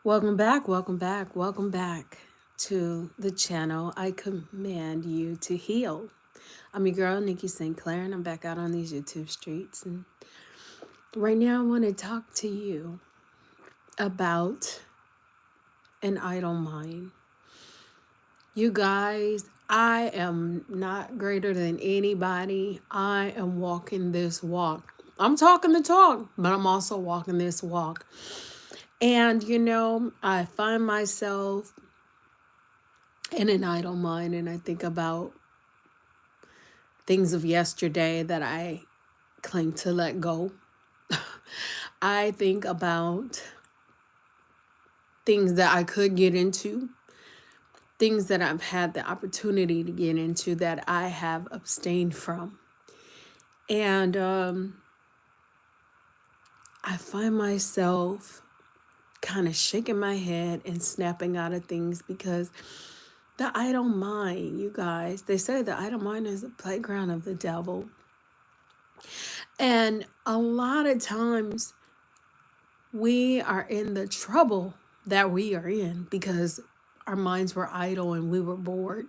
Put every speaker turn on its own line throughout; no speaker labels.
Welcome back, welcome back, welcome back to the channel. I command you to heal. I'm your girl, Nikki St. Clair, and I'm back out on these YouTube streets. And right now, I want to talk to you about an idle mind. You guys, I am not greater than anybody. I am walking this walk. I'm talking the talk, but I'm also walking this walk. And I find myself in an idle mind and I think about things of yesterday that I claim to let go. I think about things that I could get into, things that I've had the opportunity to get into that I have abstained from. And I find myself kind of shaking my head and snapping out of things because the idle mind, you guys, they say the idle mind is the playground of the devil. And a lot of times we are in the trouble that we are in because our minds were idle and we were bored.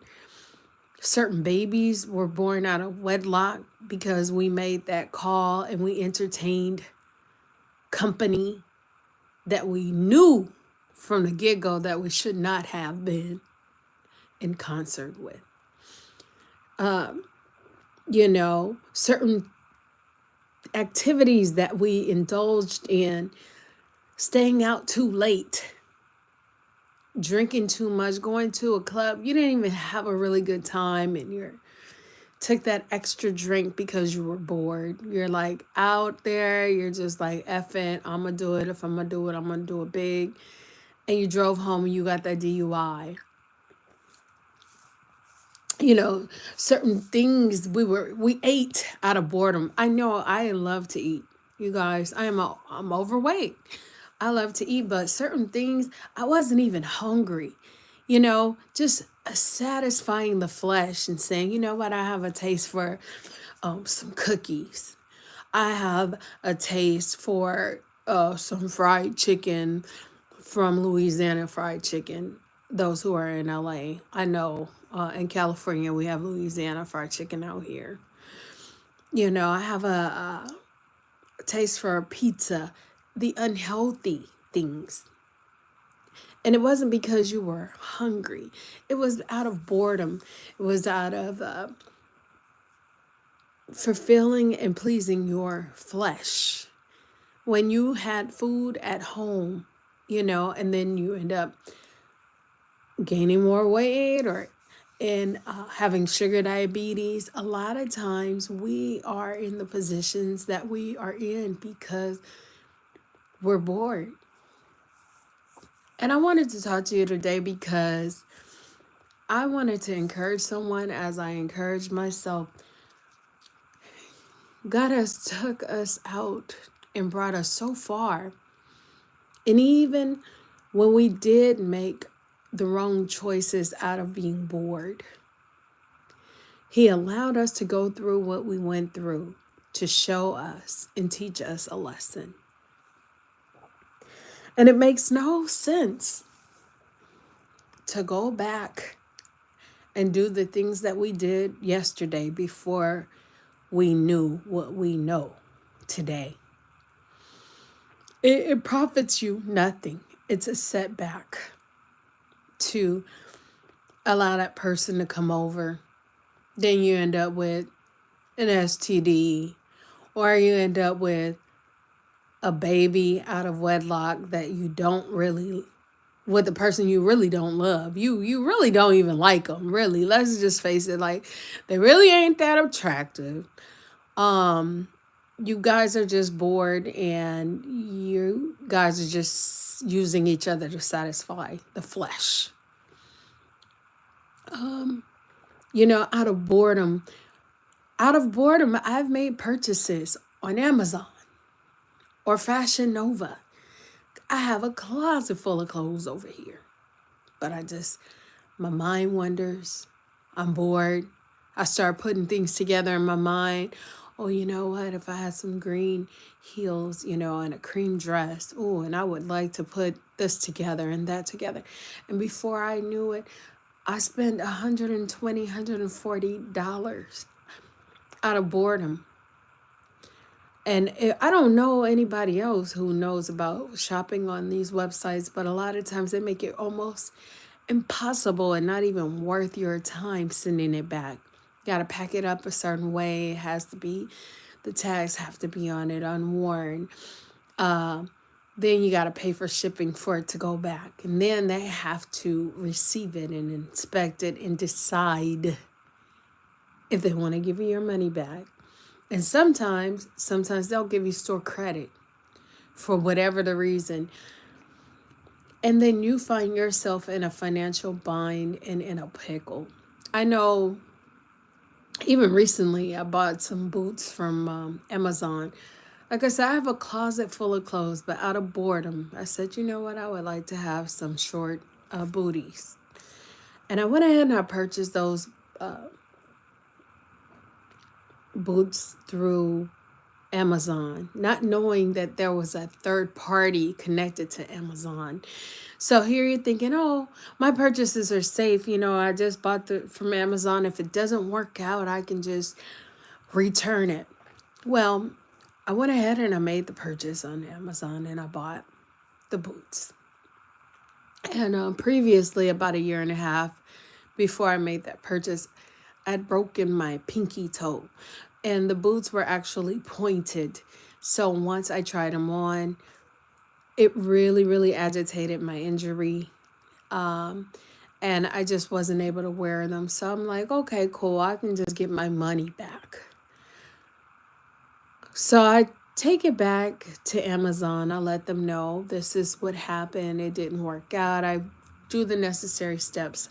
Certain babies were born out of wedlock because we made that call and we entertained company that we knew from the get-go that we should not have been in concert with. Certain activities that we indulged in, staying out too late, drinking too much, going to a club, you didn't even have a really good time and you took that extra drink because you were bored. You're like out there, you're just like, F it, I'm gonna do it. If I'm gonna do it, I'm gonna do it big. And you drove home and you got that DUI. Certain things we ate out of boredom. I know I love to eat. You guys, I'm overweight. I love to eat, but certain things I wasn't even hungry. Just satisfying the flesh and saying, you know what, I have a taste for some cookies. I have a taste for some fried chicken from Louisiana Fried Chicken. Those who are in LA, I know in California we have Louisiana Fried Chicken out here. I have a taste for pizza, the unhealthy things. And it wasn't because you were hungry. It was out of boredom. It was out of fulfilling and pleasing your flesh. When you had food at home, and then you end up gaining more weight or having sugar diabetes, a lot of times we are in the positions that we are in because we're bored. And I wanted to talk to you today because I wanted to encourage someone as I encouraged myself. God has took us out and brought us so far. And even when we did make the wrong choices out of being bored, He allowed us to go through what we went through to show us and teach us a lesson. And it makes no sense to go back and do the things that we did yesterday before we knew what we know today. It profits you nothing. It's a setback to allow that person to come over. Then you end up with an STD, or you end up with a baby out of wedlock that you don't really, with the person you really don't love. You really don't even like them, really. Let's just face it, like, they really ain't that attractive. You guys are just bored and you guys are just using each other to satisfy the flesh. Out of boredom, I've made purchases on Amazon or Fashion Nova. I have a closet full of clothes over here, but my mind wanders. I'm bored. I start putting things together in my mind. Oh, you know what? If I had some green heels, and a cream dress, oh, and I would like to put this together and that together. And before I knew it, I spent $120, $140 out of boredom. And I don't know anybody else who knows about shopping on these websites, but a lot of times they make it almost impossible and not even worth your time sending it back. You got to pack it up a certain way. It has to be, the tags have to be on it unworn. Then you got to pay for shipping for it to go back. And then they have to receive it and inspect it and decide if they want to give you your money back. And sometimes they'll give you store credit for whatever the reason. And then you find yourself in a financial bind and in a pickle. I know even recently I bought some boots from Amazon. Like I said, I have a closet full of clothes, but out of boredom, I said, you know what? I would like to have some short booties. And I went ahead and I purchased those boots through Amazon, not knowing that there was a third party connected to Amazon. So here you're thinking, oh, my purchases are safe. I just bought from Amazon. If it doesn't work out, I can just return it. Well, I went ahead and I made the purchase on Amazon and I bought the boots. And previously, about a year and a half before I made that purchase, I'd broken my pinky toe and the boots were actually pointed. So once I tried them on, it really, really agitated my injury. And I just wasn't able to wear them. So I'm like, okay, cool. I can just get my money back. So I take it back to Amazon. I let them know this is what happened. It didn't work out. I do the necessary steps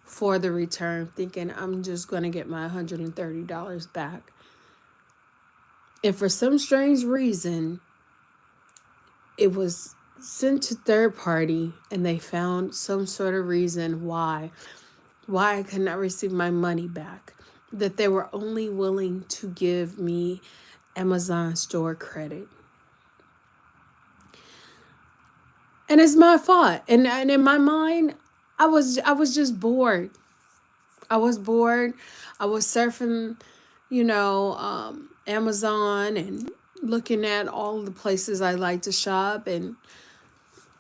for the return, thinking I'm just going to get my $130 back. And for some strange reason, it was sent to third party and they found some sort of reason why I could not receive my money back, that they were only willing to give me Amazon store credit. And it's my fault. And in my mind, I was just bored. I was bored. I was surfing, Amazon and looking at all the places I like to shop. And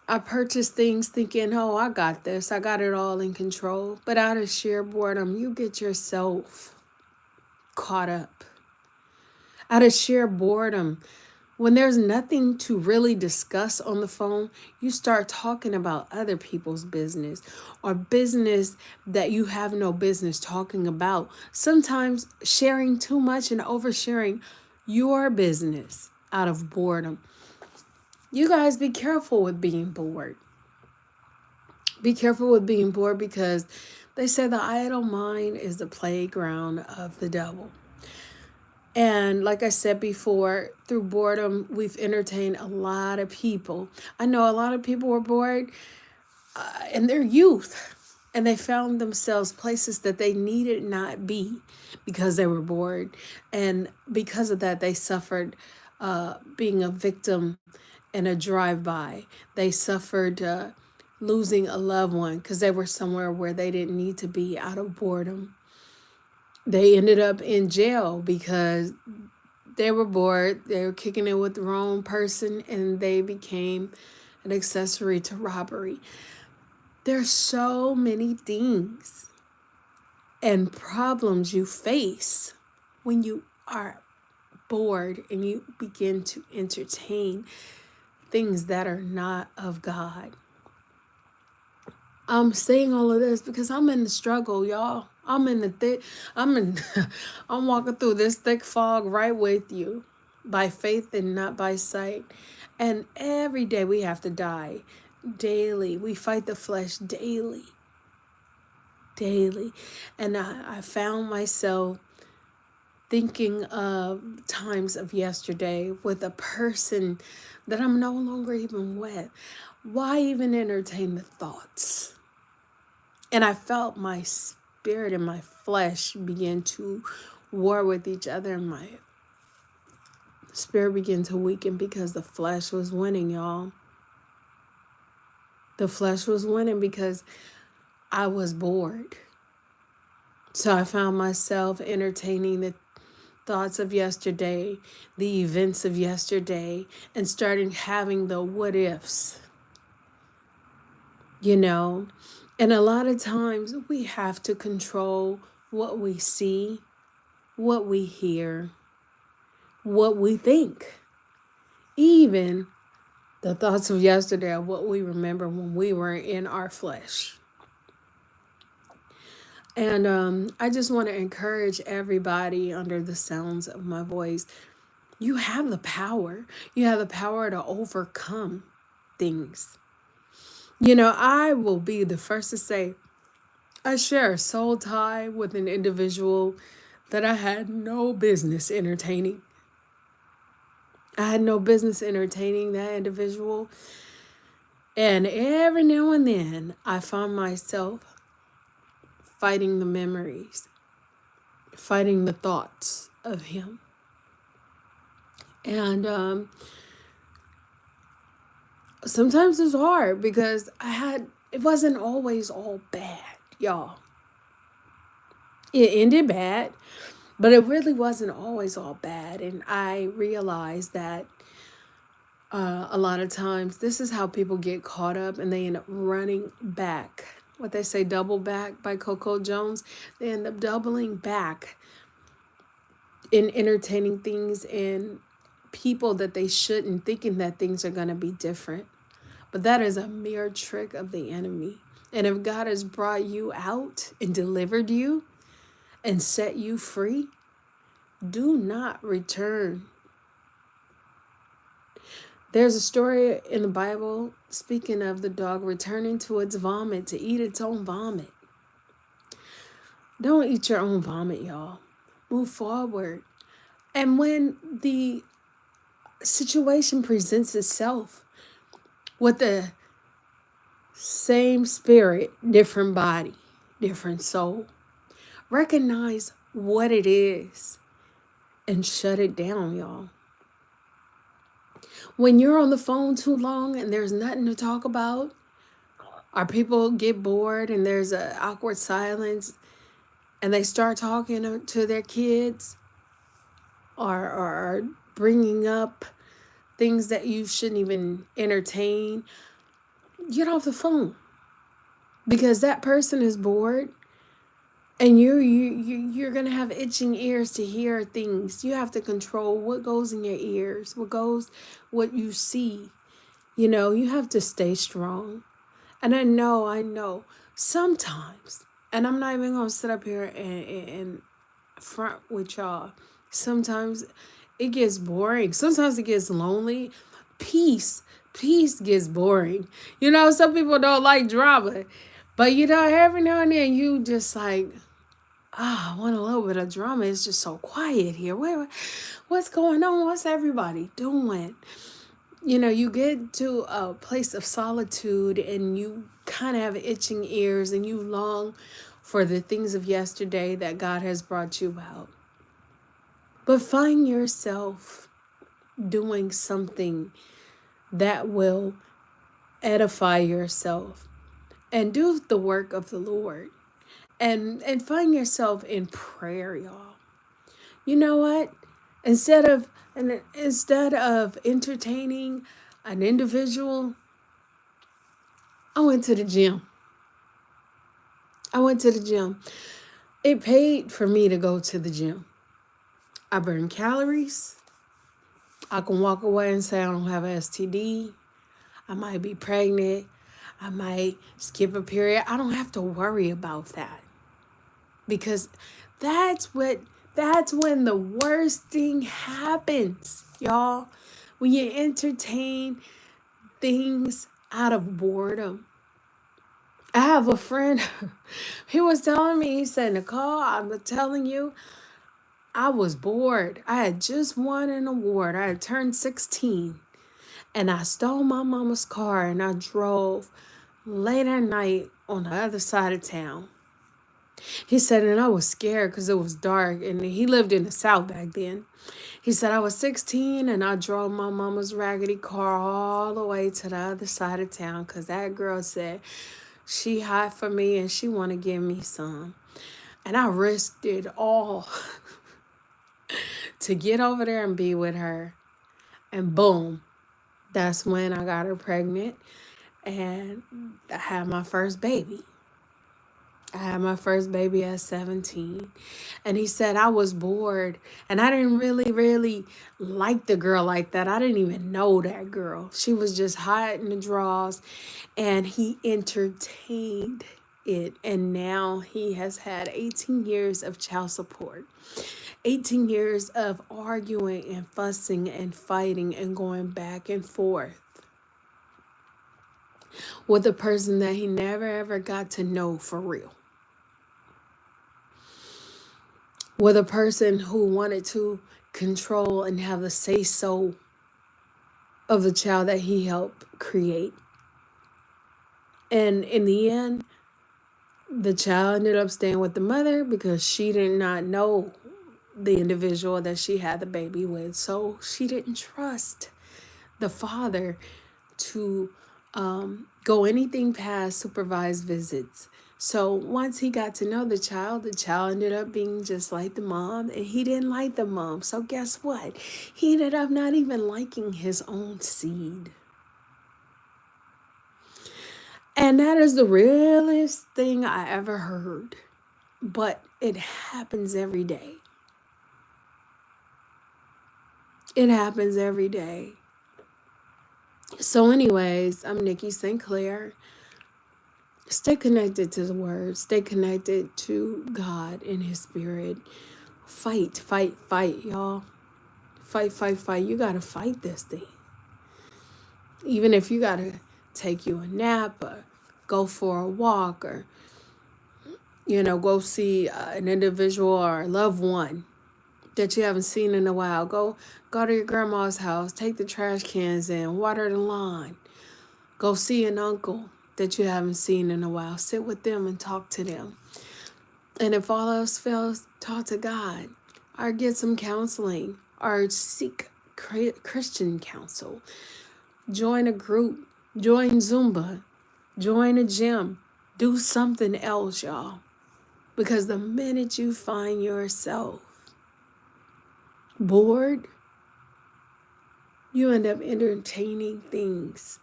I purchased things thinking, oh, I got this. I got it all in control. But out of sheer boredom, you get yourself caught up. Out of sheer boredom, when there's nothing to really discuss on the phone, you start talking about other people's business or business that you have no business talking about. Sometimes sharing too much and oversharing your business out of boredom. You guys be careful with being bored. Be careful with being bored because they say the idle mind is the playground of the devil. And like I said before, through boredom, we've entertained a lot of people. I know a lot of people were bored in their youth, and they found themselves places that they needed not be because they were bored. And because of that, they suffered being a victim in a drive-by. They suffered losing a loved one because they were somewhere where they didn't need to be out of boredom. They ended up in jail because they were bored. They were kicking it with the wrong person and they became an accessory to robbery. There's so many things and problems you face when you are bored and you begin to entertain things that are not of God. I'm saying all of this because I'm in the struggle, y'all. I'm walking through this thick fog right with you, by faith and not by sight. And every day we have to die daily. We fight the flesh daily. And I found myself thinking of times of yesterday with a person that I'm no longer even with. Why even entertain the thoughts? And I felt my spirit and my flesh begin to war with each other. My Spirit began to weaken because the flesh was winning, y'all. The flesh was winning because I was bored. So I found myself entertaining the thoughts of yesterday, the events of yesterday, and starting having the what ifs, you know. And a lot of times we have to control what we see, what we hear, what we think. Even the thoughts of yesterday are what we remember when we were in our flesh. And I just want to encourage everybody under the sounds of my voice. You have the power. You have the power to overcome things. You know, I will be the first to say, I share a soul tie with an individual that I had no business entertaining. I had no business entertaining that individual. And every now and then, I find myself fighting the memories, fighting the thoughts of him. And sometimes it's hard because it wasn't always all bad, y'all. It ended bad, but it really wasn't always all bad. And I realized that a lot of times this is how people get caught up and they end up running back. What they say, double back by Coco Jones. They end up doubling back in entertaining things and people that they shouldn't, thinking that things are going to be different. But that is a mere trick of the enemy. And if God has brought you out and delivered you and set you free, do not return. There's a story in the Bible speaking of the dog returning to its vomit to eat its own vomit. Don't eat your own vomit, y'all. Move forward. And when the situation presents itself with the same spirit, different body, different soul, recognize what it is and shut it down, y'all. When you're on the phone too long and there's nothing to talk about, or people get bored and there's an awkward silence and they start talking to their kids or bringing up things that you shouldn't even entertain, get off the phone, because that person is bored. And you're going to have itching ears to hear things. You have to control what goes in your ears, what you see. You know, you have to stay strong. And I know, sometimes, and I'm not even going to sit up here and front with y'all. Sometimes it gets boring. Sometimes it gets lonely. Peace gets boring. You know, some people don't like drama. But, you know, every now and then you just like, I want a little bit of drama. It's just so quiet here. What's going on? What's everybody doing? You know, you get to a place of solitude and you kind of have itching ears and you long for the things of yesterday that God has brought you out. But find yourself doing something that will edify yourself and do the work of the Lord. And find yourself in prayer, y'all. You know what? Instead of entertaining an individual, I went to the gym. It paid for me to go to the gym. I burn calories. I can walk away and say I don't have an STD. I might be pregnant. I might skip a period. I don't have to worry about that. Because that's when the worst thing happens, y'all. When you entertain things out of boredom. I have a friend, he was telling me, he said, Nicole, I'm telling you, I was bored. I had just won an award. I had turned 16. And I stole my mama's car and I drove late at night on the other side of town. He said, and I was scared because it was dark, and he lived in the South back then. He said, I was 16 and I drove my mama's raggedy car all the way to the other side of town because that girl said she hot for me and she want to give me some. And I risked it all to get over there and be with her. And boom, that's when I got her pregnant and I had my first baby. I had my first baby at 17. And he said I was bored. And I didn't really like the girl like that. I didn't even know that girl. She was just hot in the draws. And he entertained it. And now he has had 18 years of child support. 18 years of arguing and fussing and fighting and going back and forth with a person that he never ever got to know for real. With a person who wanted to control and have the say-so of the child that he helped create. And in the end, the child ended up staying with the mother because she did not know the individual that she had the baby with. So she didn't trust the father to go anything past supervised visits. So once he got to know the child ended up being just like the mom, and he didn't like the mom. So guess what? He ended up not even liking his own seed. And that is the realest thing I ever heard. But it happens every day. It happens every day. So anyways, I'm Nikki St. Clair. Stay connected to the word. Stay connected to God and his spirit. Fight, y'all. Fight. You got to fight this thing. Even if you got to take you a nap or go for a walk or, go see an individual or a loved one that you haven't seen in a while. Go to your grandma's house. Take the trash cans in. Water the lawn. Go see an uncle that you haven't seen in a while. Sit with them and talk to them. And if all else fails, talk to God or get some counseling or seek Christian counsel. Join a group, join Zumba, join a gym, do something else, y'all. Because the minute you find yourself bored, you end up entertaining things,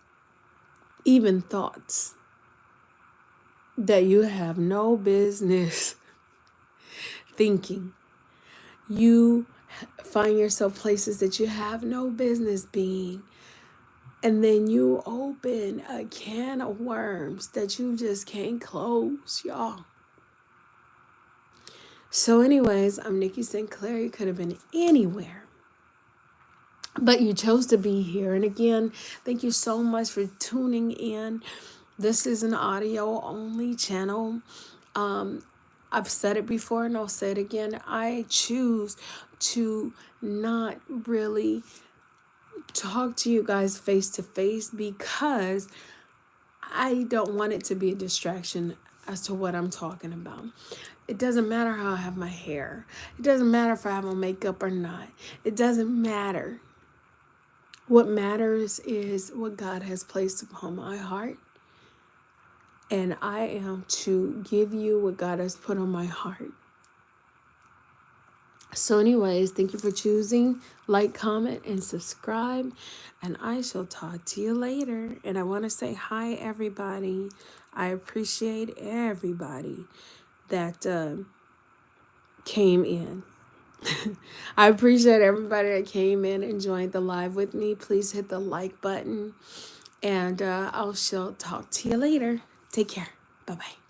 even thoughts that you have no business thinking. You find yourself places that you have no business being. And then you open a can of worms that you just can't close, y'all. So anyways, I'm Nikki St. Clair. You could have been anywhere, but you chose to be here. And again, thank you so much for tuning in. This is an audio only channel. I've said it before and I'll say it again. I choose to not really talk to you guys face to face because I don't want it to be a distraction as to what I'm talking about. It doesn't matter how I have my hair. It doesn't matter if I have my makeup or not. It doesn't matter. What matters is what God has placed upon my heart. And I am to give you what God has put on my heart. So anyways, thank you for choosing. Like, comment, and subscribe. And I shall talk to you later. And I want to say hi, everybody. I appreciate everybody that came in. I appreciate everybody that came in and joined the live with me. Please hit the like button. And I shall talk to you later. Take care. Bye-bye.